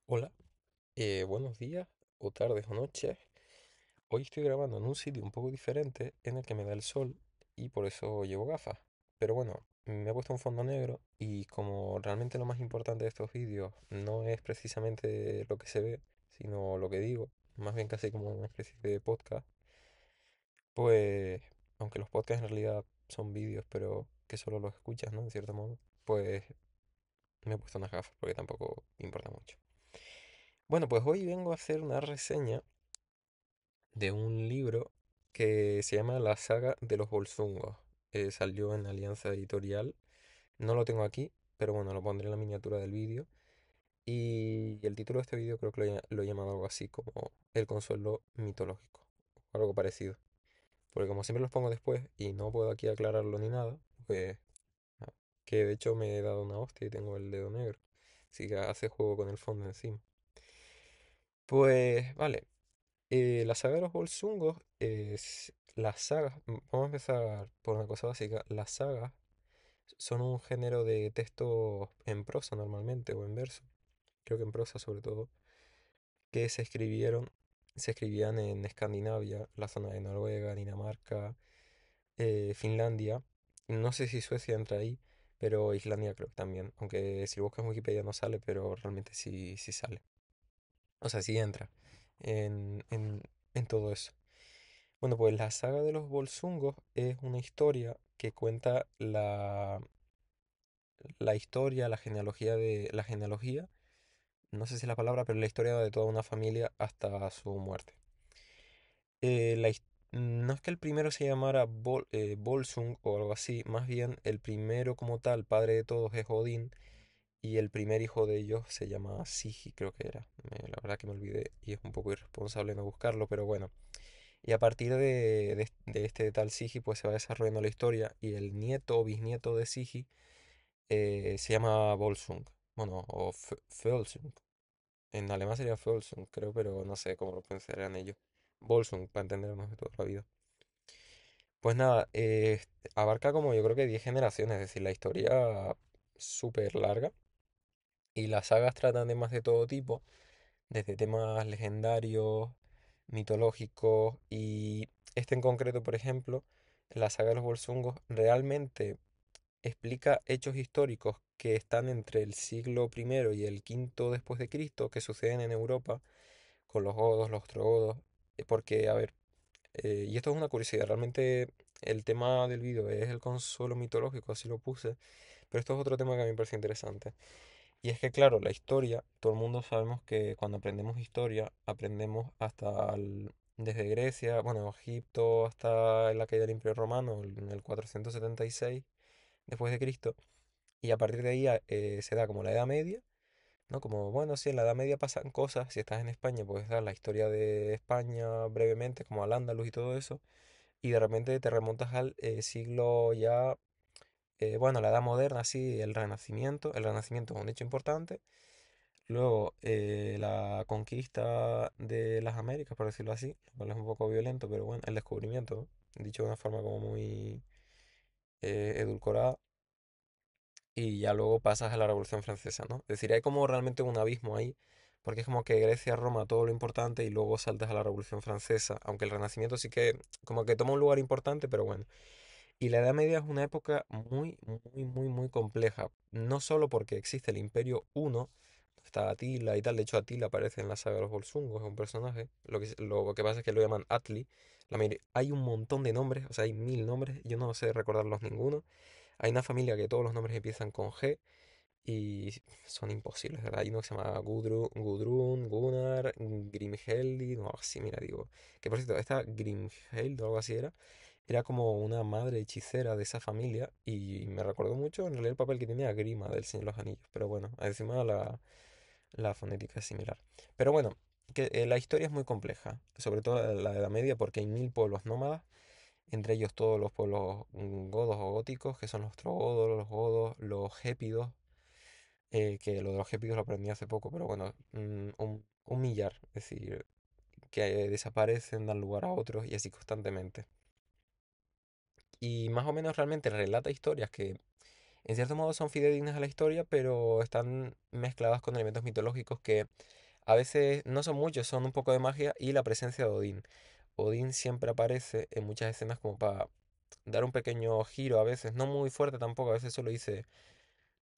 Hola, buenos días, o tardes o noches. Hoy estoy grabando en un sitio un poco diferente en el que me da el sol y por eso llevo gafas. Pero bueno, me he puesto un fondo negro y como realmente lo más importante de estos vídeos no es precisamente lo que se ve, sino lo que digo, más bien casi como una especie de podcast, pues aunque los podcasts en realidad son vídeos, pero que solo los escuchas, ¿no? En cierto modo, pues me he puesto unas gafas porque tampoco importa mucho. Bueno, pues hoy vengo a hacer una reseña de un libro que se llama La saga de los Bolsungos. Salió en Alianza Editorial. No lo tengo aquí, pero bueno, lo pondré en la miniatura del vídeo. Y el título de este vídeo creo que lo he llamado algo así como El consuelo mitológico, o algo parecido. Porque como siempre los pongo después y no puedo aquí aclararlo ni nada, pues ah, que de hecho me he dado una hostia y tengo el dedo negro. Así que hace juego con el fondo encima. Pues vale, la saga de los Volsungos es las sagas. Vamos a empezar por una cosa básica. Las sagas son un género de texto en prosa normalmente o en verso, creo que en prosa sobre todo, que se escribían en Escandinavia, la zona de Noruega, Dinamarca, Finlandia. No sé si Suecia entra ahí, pero Islandia creo que también. Aunque si lo buscas en Wikipedia no sale, pero realmente sí, sí sale. O sea, sí entra en todo eso. Bueno, pues la saga de los Volsungos es una historia que cuenta la historia, la genealogía, no sé si es la palabra, pero la historia de toda una familia hasta su muerte. No es que el primero se llamara Volsung o algo así, más bien el primero como tal, padre de todos, es Odín, y el primer hijo de ellos se llama Sigi, creo que era. La verdad que me olvidé y es un poco irresponsable no buscarlo, pero bueno. Y a partir de este tal Sigi, pues se va desarrollando la historia y el nieto o bisnieto de Sigi se llama Volsung, bueno, o Völsung. En alemán sería Völsung, creo, pero no sé cómo lo pronunciarán ellos. Volsung, para entendernos de toda la vida. Pues nada, abarca como yo creo que 10 generaciones, es decir, la historia súper larga y las sagas tratan de más de todo tipo, desde temas legendarios, mitológicos y este en concreto, por ejemplo, la saga de los Volsungos realmente explica hechos históricos que están entre el siglo primero y el quinto después de Cristo, que suceden en Europa con los godos, los ostrogodos, porque, a ver, y esto es una curiosidad, realmente el tema del vídeo es el consuelo mitológico, así lo puse, pero esto es otro tema que a mí me parece interesante. Y es que, claro, la historia, todo el mundo sabemos que cuando aprendemos historia, aprendemos desde Grecia, bueno, Egipto, hasta la caída del Imperio Romano, en el 476 después de Cristo, y a partir de ahí se da como la Edad Media, ¿no? Como, bueno, sí, en la Edad Media pasan cosas, si estás en España puedes dar la historia de España brevemente, como al-Ándalus y todo eso, y de repente te remontas al siglo ya, bueno, la Edad Moderna, sí, el Renacimiento es un hecho importante. Luego, la conquista de las Américas, por decirlo así, lo cual es un poco violento, pero bueno, el descubrimiento, ¿no? Dicho de una forma como muy edulcorada, y ya luego pasas a la Revolución Francesa, ¿no? Es decir, hay como realmente un abismo ahí, porque es como que Grecia, Roma, todo lo importante, y luego saltas a la Revolución Francesa, aunque el Renacimiento sí que como que toma un lugar importante, pero bueno. Y la Edad Media es una época muy, muy, muy, muy compleja. No solo porque existe el Imperio Uno, está Atila y tal. De hecho, Atila aparece en la saga de los Volsungos, es un personaje. Lo que pasa es que lo llaman Atli. Hay un montón de nombres, o sea, hay 1000 nombres. Yo no sé recordarlos ninguno. Hay una familia que todos los nombres empiezan con G y son imposibles, ¿verdad? Hay uno que se llama Gudrun, Gunnar, Grimheldi, no, así, mira, digo. Que por cierto, esta Grimheld o algo así era como una madre hechicera de esa familia y me recordó mucho en realidad el papel que tenía Grima del Señor de los Anillos. Pero bueno, encima la fonética es similar. Pero bueno, que la historia es muy compleja, sobre todo la Edad Media, porque hay 1000 pueblos nómadas, entre ellos todos los pueblos godos o góticos, que son los trogodos, los godos, los gépidos, que lo de los gépidos lo aprendí hace poco, pero bueno, un millar, es decir, que desaparecen, dan lugar a otros y así constantemente. Y más o menos realmente relata historias que En cierto modo son fidedignas a la historia, pero están mezcladas con elementos mitológicos que a veces no son muchos, son un poco de magia y la presencia de Odín. Odín siempre aparece en muchas escenas como para dar un pequeño giro a veces, no muy fuerte tampoco, a veces solo dice,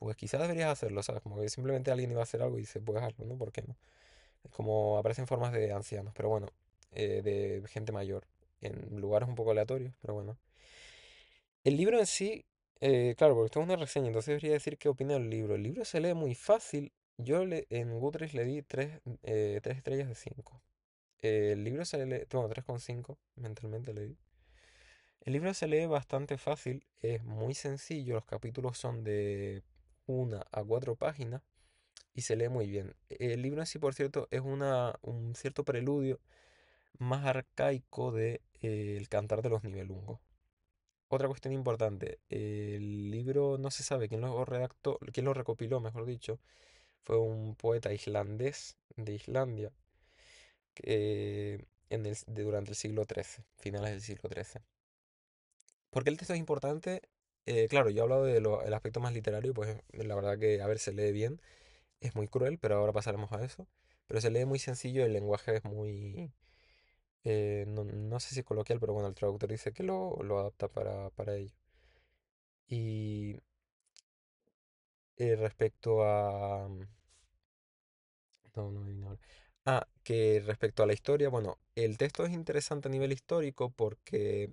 pues quizás deberías hacerlo, ¿sabes? Como que simplemente alguien iba a hacer algo y dice, puedes hacerlo, ¿no? ¿Por qué no? Es como aparecen formas de ancianos, pero bueno, de gente mayor, en lugares un poco aleatorios, pero bueno. El libro en sí, claro, porque esto es una reseña, entonces debería decir qué opino del libro. El libro se lee muy fácil. En Goodreads le di 3 estrellas de 5. El libro se lee, bueno, 3,5 mentalmente le di. El libro se lee bastante fácil, es muy sencillo, los capítulos son de 1 a 4 páginas y se lee muy bien. El libro en sí, por cierto, es un cierto preludio más arcaico de El Cantar de los Nibelungos. Otra cuestión importante, el libro no se sabe quién lo redactó, quién lo recopiló, mejor dicho. Fue un poeta islandés de Islandia durante el siglo XIII, finales del siglo XIII. ¿Por qué el texto es importante? Claro, yo he hablado del aspecto más literario, pues la verdad que, a ver, se lee bien, es muy cruel, pero ahora pasaremos a eso. Pero se lee muy sencillo, el lenguaje es muy, no sé si coloquial, pero bueno, el traductor dice que lo adapta para ello. Y respecto a... No, no viene ahora. Ah, que respecto a la historia, bueno, el texto es interesante a nivel histórico porque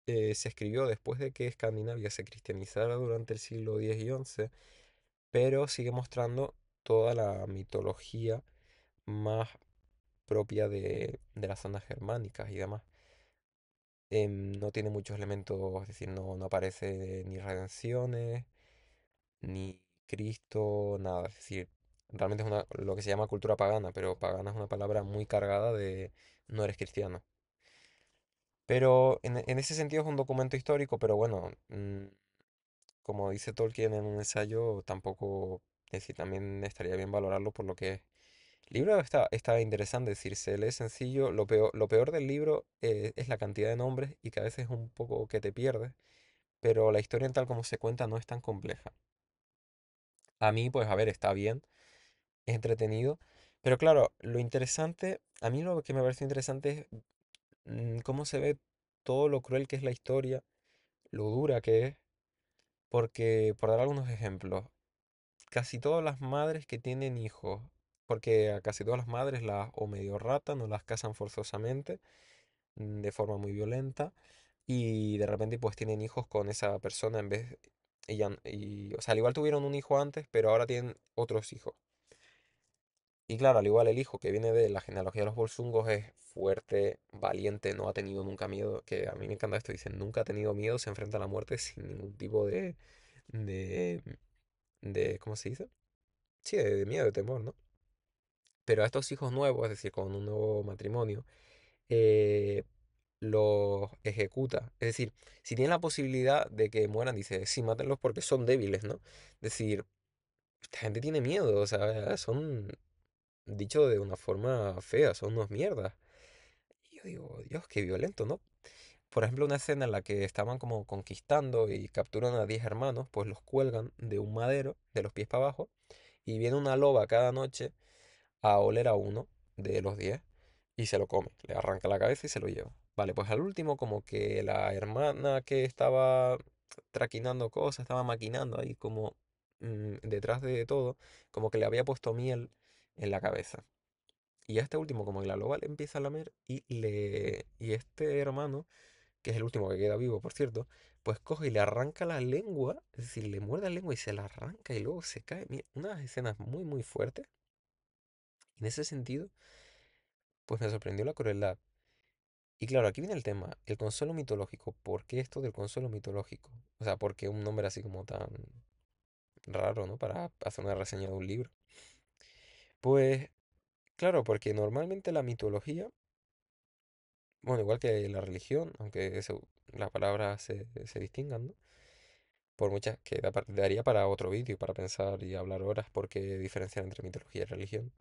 se escribió después de que Escandinavia se cristianizara durante el siglo X y XI, pero sigue mostrando toda la mitología más propia de las zonas germánicas y demás. No tiene muchos elementos, es decir, no aparece ni redenciones, ni Cristo, nada. Es decir, realmente es lo que se llama cultura pagana, pero pagana es una palabra muy cargada de no eres cristiano. Pero en ese sentido es un documento histórico, pero bueno, como dice Tolkien en un ensayo, tampoco, es decir, también estaría bien valorarlo por lo que es. El libro está interesante, es decir, se lee sencillo. Lo peor del libro es la cantidad de nombres y que a veces es un poco que te pierdes, pero la historia en tal como se cuenta no es tan compleja. A mí, pues a ver, está bien, es entretenido, pero claro, lo interesante, a mí lo que me parece interesante es cómo se ve todo lo cruel que es la historia, lo dura que es, porque, por dar algunos ejemplos, casi todas las madres que tienen hijos, porque a casi todas las madres las o medio ratan o las casan forzosamente, de forma muy violenta, y de repente pues tienen hijos con esa persona en vez, o sea, al igual tuvieron un hijo antes, pero ahora tienen otros hijos. Y claro, al igual el hijo que viene de la genealogía de los Bolsungos es fuerte, valiente, no ha tenido nunca miedo, que a mí me encanta esto, dicen, nunca ha tenido miedo, se enfrenta a la muerte sin ningún tipo de, ¿cómo se dice? Sí, de miedo, de temor, ¿no? Pero a estos hijos nuevos, es decir, con un nuevo matrimonio, eh, los ejecuta. Es decir, si tienen la posibilidad de que mueran, dice, sí, mátenlos porque son débiles, ¿no? Es decir, esta gente tiene miedo, o sea, son, dicho de una forma fea, son unos mierdas. Y yo digo, Dios, qué violento, ¿no? Por ejemplo, una escena en la que estaban como conquistando y capturan a 10 hermanos, pues los cuelgan de un madero, de los pies para abajo, y viene una loba cada noche a oler a uno de los 10 y se lo come, le arranca la cabeza y se lo lleva. Vale, pues al último como que la hermana que estaba traquinando cosas, estaba maquinando ahí como detrás de todo, como que le había puesto miel en la cabeza. Y a este último como que la loba le empieza a lamer y este hermano, que es el último que queda vivo, por cierto, pues coge y le arranca la lengua, es decir, le muerde la lengua y se la arranca y luego se cae. Mira, unas escenas muy muy fuertes. En ese sentido, pues me sorprendió la crueldad. Y claro, aquí viene el tema, el consuelo mitológico. ¿Por qué esto del consuelo mitológico? O sea, ¿por qué un nombre así como tan raro, ¿no? Para hacer una reseña de un libro. Pues claro, porque normalmente la mitología, bueno, igual que la religión, aunque las palabras se distingan, ¿no? Por muchas que daría para otro vídeo, para pensar y hablar horas por qué diferenciar entre mitología y religión.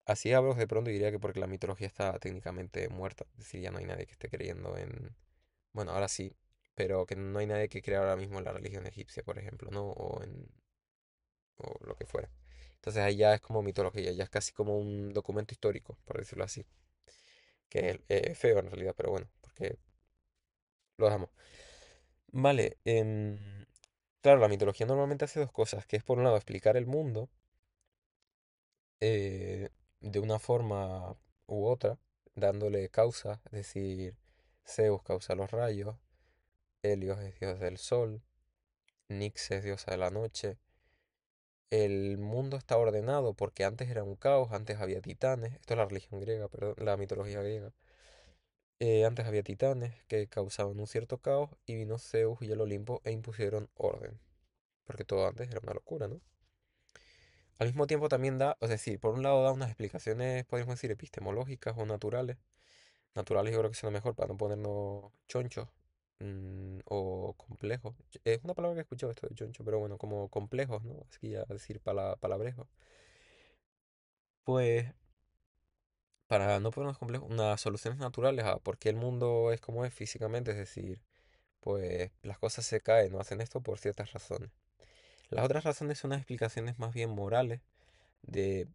Así hablo de pronto y diría que porque la mitología está técnicamente muerta, es decir, ya no hay nadie que esté creyendo en... Bueno, ahora sí, pero que no hay nadie que crea ahora mismo la religión egipcia, por ejemplo, ¿no? O lo que fuera. Entonces ahí ya es como mitología, ya es casi como un documento histórico, por decirlo así, que es feo en realidad, pero bueno, porque lo dejamos. Vale, claro, la mitología normalmente hace dos cosas, que es por un lado explicar el mundo eh, de una forma u otra, dándole causa, es decir, Zeus causa los rayos, Helios es dios del sol, Nix es diosa de la noche. El mundo está ordenado porque antes era un caos, antes había titanes, esto es la religión griega, perdón, la mitología griega. Antes había titanes que causaban un cierto caos y vino Zeus y el Olimpo e impusieron orden, porque todo antes era una locura, ¿no? Al mismo tiempo también da, es decir, por un lado da unas explicaciones, podríamos decir, epistemológicas o naturales. Naturales yo creo que suena mejor para no ponernos chonchos o complejos. Es una palabra que he escuchado esto de choncho, pero bueno, como complejos, ¿no? Así ya decir palabrejo. Pues para no ponernos complejos, unas soluciones naturales a por qué el mundo es como es físicamente, es decir, pues las cosas se caen o hacen esto por ciertas razones. Las otras razones son unas explicaciones más bien morales de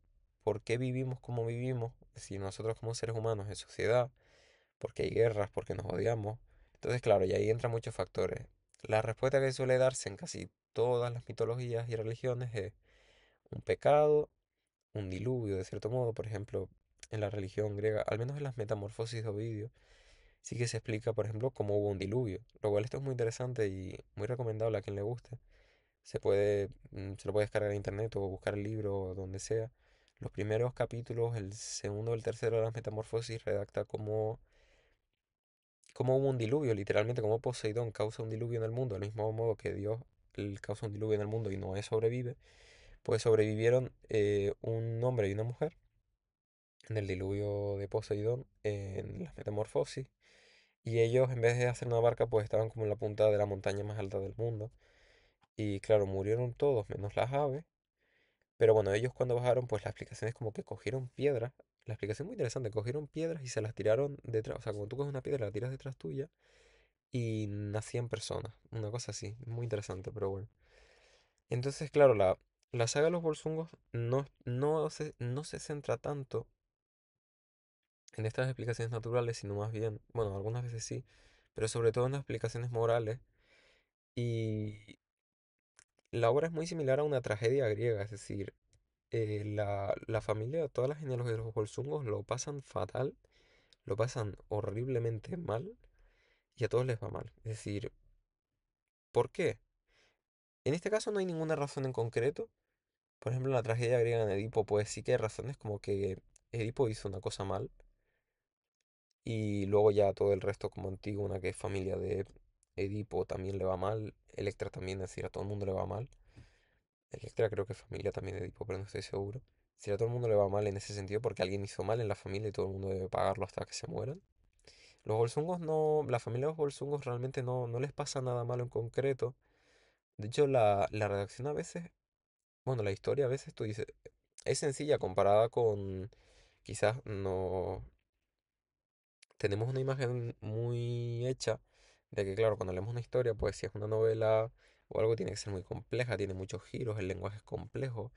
por qué vivimos como vivimos, es decir, nosotros como seres humanos en sociedad, por qué hay guerras, por qué nos odiamos. Entonces, claro, y ahí entran muchos factores. La respuesta que suele darse en casi todas las mitologías y religiones es un pecado, un diluvio, de cierto modo. Por ejemplo, en la religión griega, al menos en las Metamorfosis de Ovidio, sí que se explica, por ejemplo, cómo hubo un diluvio. Lo cual esto es muy interesante y muy recomendable a quien le guste. Se lo puede descargar en internet o buscar el libro donde sea. Los primeros capítulos, el segundo o el tercero de las Metamorfosis, redacta cómo hubo un diluvio, literalmente, cómo Poseidón causa un diluvio en el mundo, del mismo modo que Dios causa un diluvio en el mundo y Noé sobrevive, pues sobrevivieron un hombre y una mujer en el diluvio de Poseidón, en las Metamorfosis, y ellos en vez de hacer una barca, pues estaban como en la punta de la montaña más alta del mundo, y claro, murieron todos menos las aves. Pero bueno, ellos cuando bajaron, pues la explicación es como que cogieron piedras. La explicación es muy interesante. Cogieron piedras y se las tiraron detrás. O sea, cuando tú coges una piedra, la tiras detrás tuya y nacían personas. Una cosa así. Muy interesante, pero bueno. Entonces, claro, la saga de los Bolsungos no se centra tanto en estas explicaciones naturales, sino más bien, bueno, algunas veces sí, pero sobre todo en las explicaciones morales. Y la obra es muy similar a una tragedia griega, es decir, la familia, todas las genealogías de los Bolsungos lo pasan fatal, lo pasan horriblemente mal y a todos les va mal. Es decir, ¿por qué? En este caso no hay ninguna razón en concreto. Por ejemplo, en la tragedia griega de Edipo, pues sí que hay razones como que Edipo hizo una cosa mal y luego ya todo el resto como Antígona, que es familia de Edipo, también le va mal. Electra también, es decir, a todo el mundo le va mal. Electra creo que es familia también de Edipo, pero no estoy seguro. Si a todo el mundo le va mal en ese sentido porque alguien hizo mal en la familia y todo el mundo debe pagarlo hasta que se mueran. Los Bolsungos no, la familia de los Bolsungos realmente no les pasa nada malo en concreto. De hecho, la redacción a veces, bueno, la historia a veces tú dices, es sencilla comparada con, quizás no, tenemos una imagen muy hecha de que, claro, cuando leemos una historia, pues si es una novela o algo tiene que ser muy compleja, tiene muchos giros, el lenguaje es complejo.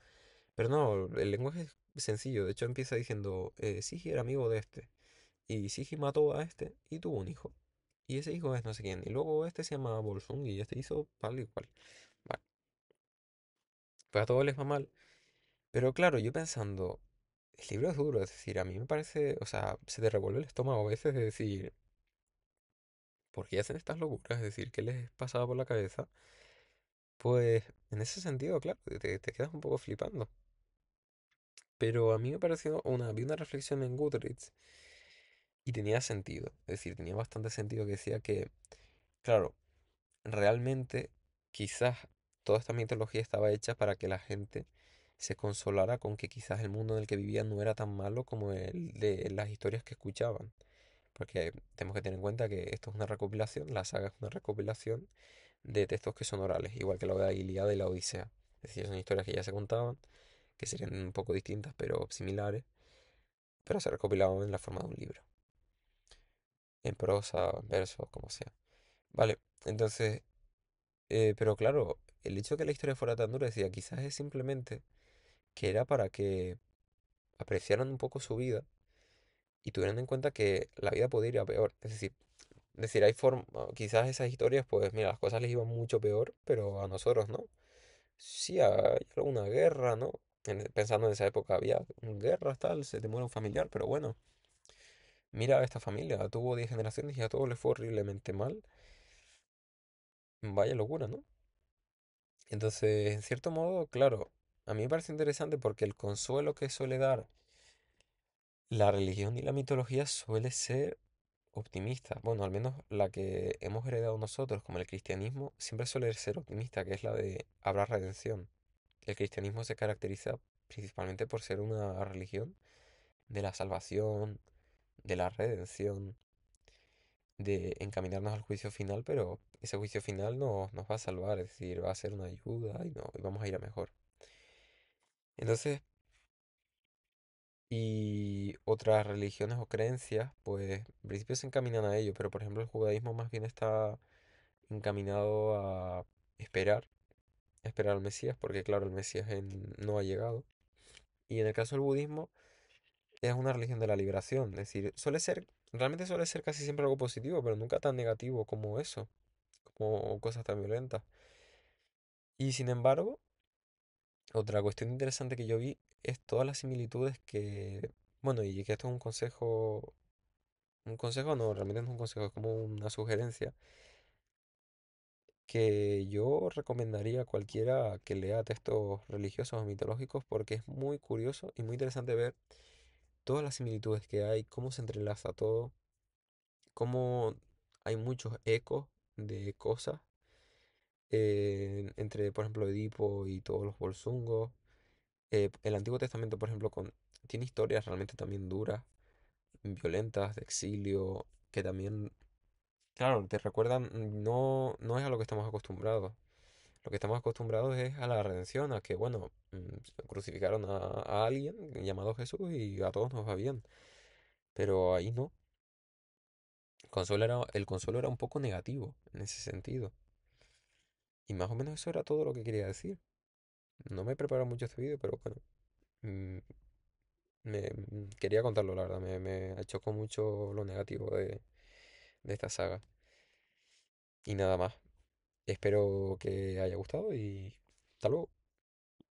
Pero no, el lenguaje es sencillo. De hecho, empieza diciendo, Sigi era amigo de este. Y Sigi mató a este y tuvo un hijo. Y ese hijo es no sé quién. Y luego este se llama Bolsung y este hizo tal y cual. Vale, pues a todos les va mal. Pero claro, yo pensando, el libro es duro. Es decir, a mí me parece, o sea, se te revuelve el estómago a veces de decir, ¿por qué hacen estas locuras? Es decir, ¿qué les pasaba por la cabeza? Pues en ese sentido, claro, te quedas un poco flipando. Pero a mí me pareció vi una reflexión en Goodreads y tenía sentido, es decir, tenía bastante sentido que decía que, claro, realmente quizás toda esta mitología estaba hecha para que la gente se consolara con que quizás el mundo en el que vivían no era tan malo como el de las historias que escuchaban. Porque tenemos que tener en cuenta que esto es una recopilación, la saga es una recopilación de textos que son orales, igual que la Ilíada y la Odisea. Es decir, son historias que ya se contaban, que serían un poco distintas pero similares, pero se recopilaban en la forma de un libro, en prosa, en verso, como sea. Vale, entonces, pero claro, el hecho de que la historia fuera tan dura decía, quizás es simplemente que era para que apreciaran un poco su vida y tuvieran en cuenta que la vida podía ir a peor. Es decir, hay forma, quizás esas historias, pues mira, las cosas les iban mucho peor, pero a nosotros no. Sí, hay alguna guerra, ¿no? Pensando en esa época había guerras, tal, se te muere un familiar, pero bueno, mira a esta familia, tuvo 10 generaciones y a todos les fue horriblemente mal. Vaya locura, ¿no? Entonces, en cierto modo, claro, a mí me parece interesante porque el consuelo que suele dar la religión y la mitología suele ser optimista. Bueno, al menos la que hemos heredado nosotros, como el cristianismo, siempre suele ser optimista, que es la de habrá redención. El cristianismo se caracteriza principalmente por ser una religión de la salvación, de la redención, de encaminarnos al juicio final, pero ese juicio final no nos va a salvar, es decir, va a ser una ayuda y, no, y vamos a ir a mejor. Entonces, y otras religiones o creencias, pues en principio se encaminan a ello, pero por ejemplo el judaísmo más bien está encaminado a esperar, esperar al Mesías, porque claro, el Mesías no ha llegado. Y en el caso del budismo es una religión de la liberación, es decir, realmente suele ser casi siempre algo positivo, pero nunca tan negativo como eso, como cosas tan violentas. Y sin embargo, otra cuestión interesante que yo vi es todas las similitudes bueno, y que esto es un consejo no, realmente no es un consejo, es como una sugerencia que yo recomendaría a cualquiera que lea textos religiosos o mitológicos porque es muy curioso y muy interesante ver todas las similitudes que hay, cómo se entrelaza todo, cómo hay muchos ecos de cosas entre, por ejemplo, Edipo y todos los Volsungos. El Antiguo Testamento, por ejemplo, tiene historias realmente también duras, violentas, de exilio, que también, claro, te recuerdan, no es a lo que estamos acostumbrados. Lo que estamos acostumbrados es a la redención, a que, bueno, crucificaron a alguien llamado Jesús y a todos nos va bien. Pero ahí no. El consuelo era un poco negativo en ese sentido. Y más o menos eso era todo lo que quería decir. No me he preparado mucho este vídeo, pero bueno, mm, quería contarlo, la verdad. Me chocó mucho lo negativo de esta saga. Y nada más. Espero que haya gustado y hasta luego.